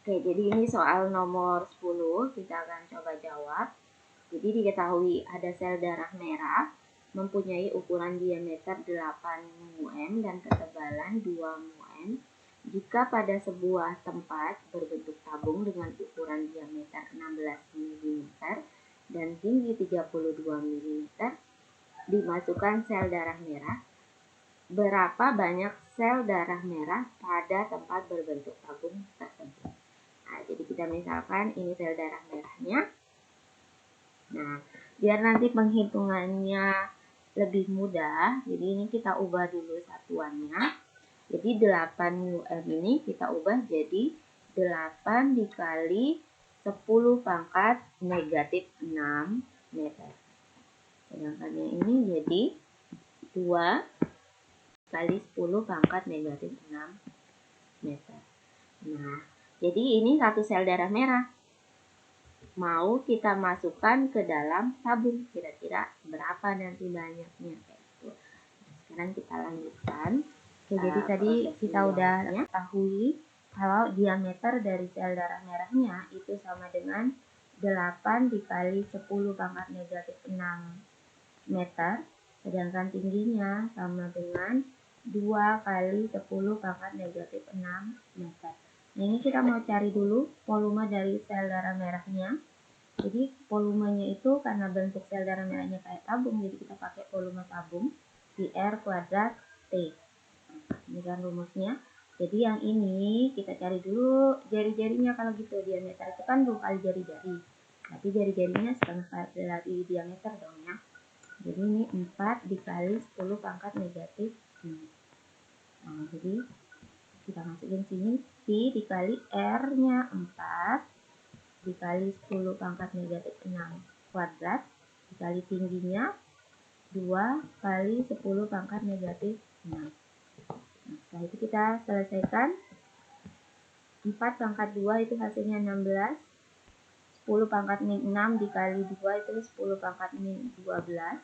Oke, jadi ini soal nomor 10, kita akan coba jawab. Jadi diketahui ada sel darah merah mempunyai ukuran diameter 8 μm dan ketebalan 2 μm. Jika pada sebuah tempat berbentuk tabung dengan ukuran diameter 16 mm dan tinggi 32 mm, dimasukkan sel darah merah. Berapa banyak sel darah merah pada tempat berbentuk tabung tersebut? Nah, jadi kita misalkan ini sel darah merahnya. Nah, biar nanti penghitungannya lebih mudah, jadi ini kita ubah dulu satuannya. Jadi 8 μm ini kita ubah jadi 8 dikali 10 pangkat negatif 6 meter. Sedangkan yang ini jadi 2 kali 10 pangkat negatif 6 meter. Nah, jadi ini satu sel darah merah. Mau kita masukkan ke dalam tabung, kira-kira berapa nanti banyaknya. Sekarang kita lanjutkan. Jadi tadi kita udah ketahui kalau diameter dari sel darah merahnya itu sama dengan 8 dikali 10 pangkat negatif 6 meter. Sedangkan tingginya sama dengan 2 kali 10 pangkat negatif 6 meter. Nah, ini kita mau cari dulu volume dari sel darah merahnya. Jadi volumenya itu karena bentuk sel darah merahnya kayak tabung, jadi kita pakai volume tabung PR kuadrat T. Nah, ini kan rumusnya. Jadi yang ini kita cari dulu jari-jarinya. Kalau gitu diameter itu kan 2 kali jari-jari. Tapi jari-jarinya setengah dari diameter dong ya. Jadi ini 4 dikali 10 pangkat negatif 6. Nah, jadi kita masukin sini Pi dikali R-nya 4 dikali 10 pangkat negatif 6 kuadrat dikali tingginya 2 kali 10 pangkat negatif 6. Nah, setelah itu kita selesaikan. 4 pangkat 2 itu hasilnya 16. 10 pangkat min 6 dikali 2 itu 10 pangkat min 12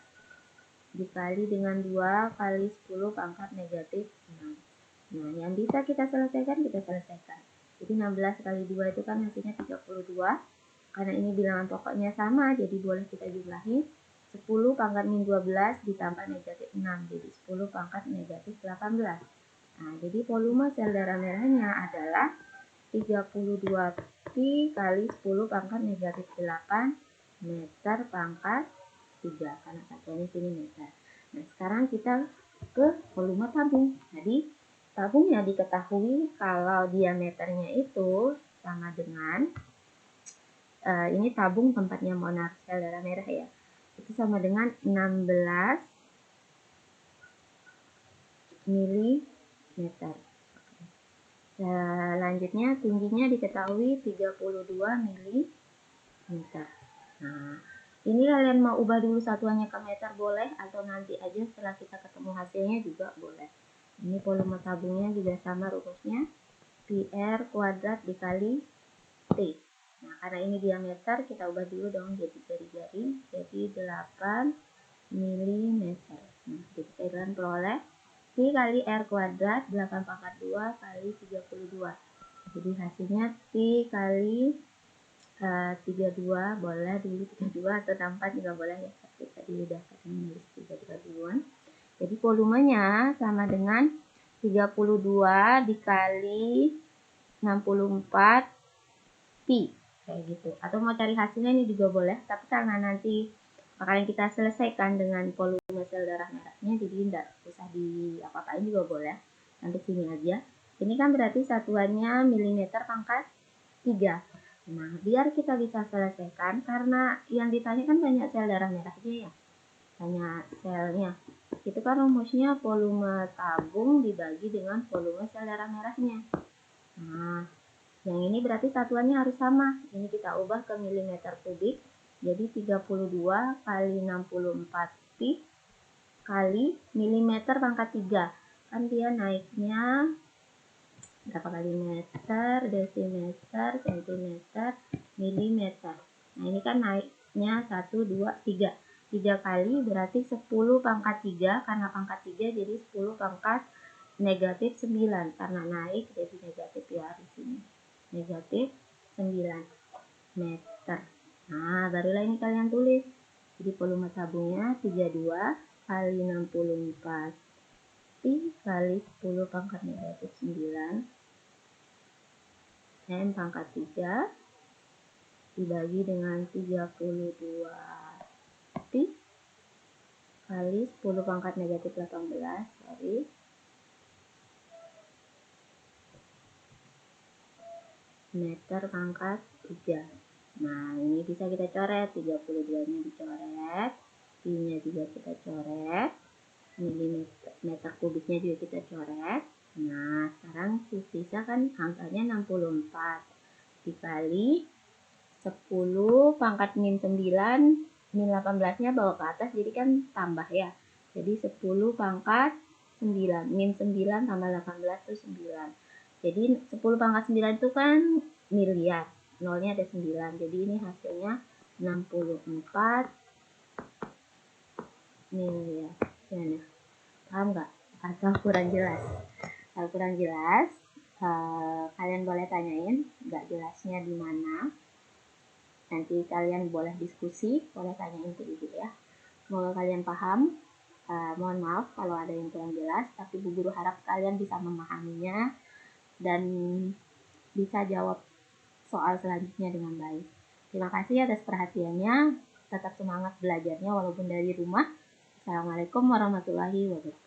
dikali dengan 2 kali 10 pangkat negatif 6. Nah, yang bisa kita selesaikan, kita selesaikan. Jadi 16 kali 2 itu kan hasilnya 32. Karena ini bilangan pokoknya sama, jadi boleh kita jumlahin. 10 pangkat min 12 ditambah negatif 6, jadi 10 pangkat negatif 18. Nah, jadi volume sel darah merahnya adalah 32 Pi kali 10 pangkat negatif 8 meter pangkat 3, karena satuannya sini meter. Nah, sekarang kita ke volume tabung. Jadi tabungnya diketahui kalau diameternya itu sama dengan ini tabung tempatnya mau naruh sel darah merah ya, itu sama dengan 16 mm. Selanjutnya tingginya diketahui 32 mm. Nah, ini kalian mau ubah dulu satuannya ke meter boleh, atau nanti aja setelah kita ketemu hasilnya juga boleh. Ini volume tabungnya juga sama rumusnya, PR kuadrat dikali T. Nah, karena ini diameter, kita ubah dulu dong jadi jari-jari, jadi 8 mm. Nah, jadi kita akan peroleh Pi kali R kuadrat 8 pangkat 2 kali 32. Jadi hasilnya Pi kali 32, boleh dulu 32 atau 64 juga boleh ya, tapi tadi udah nulis 32 duluan. Jadi volumenya sama dengan 32 dikali 64 Pi, kayak gitu. Atau mau cari hasilnya ini juga boleh, tapi karena nanti bakalan kita selesaikan dengan volume sel darah merahnya, jadi tidak usah di apa-apain juga boleh. Untuk sini aja. Ini kan berarti satuannya milimeter pangkat 3. Nah, biar kita bisa selesaikan, karena yang ditanya kan banyak sel darah merahnya ya, banyak selnya. Itu kan rumusnya volume tabung dibagi dengan volume sel darah merahnya. Nah, yang ini berarti satuannya harus sama. Ini kita ubah ke milimeter kubik. Jadi 32 kali 64 Pi kali milimeter pangkat 3. Kan dia naiknya berapa kali meter, desimeter, sentimeter, milimeter. Nah, ini kan naiknya 1, 2, 3. 3 kali berarti 10 pangkat 3. Karena pangkat 3 jadi 10 pangkat negatif 9. Karena naik jadi negatif ya di sini. negatif 9 meter. Nah, barulah ini kalian tulis. Jadi volume tabungnya 32 kali 64 Pi kali 10 pangkat negatif 9 M pangkat 3 dibagi dengan 32 Pi kali 10 pangkat negatif 18 meter pangkat 3. Nah, ini bisa kita coret, 32-nya dicoret, Pi-nya juga kita coret, milimeter kubiknya juga kita coret. Nah, sekarang sisa kan angkanya 64 dikali 10 pangkat min 9, min 18-nya bawa ke atas, jadi kan tambah ya. Jadi 10 pangkat 9, min 9 tambah 18 itu 9. Jadi 10 pangkat 9 itu kan miliar, nolnya ada 9. Jadi ini hasilnya 64 miliar. Gimana? Paham nggak? Atau kurang jelas? Kalau kurang jelas, kalian boleh tanyain nggak jelasnya di mana. Nanti kalian boleh diskusi, boleh tanyain ke ibu ya. Semoga kalian paham. Mohon maaf kalau ada yang kurang jelas, tapi Bu Guru harap kalian bisa memahaminya dan bisa jawab soal selanjutnya dengan baik. Terima kasih atas perhatiannya. Tetap semangat belajarnya walaupun dari rumah. Assalamualaikum warahmatullahi wabarakatuh.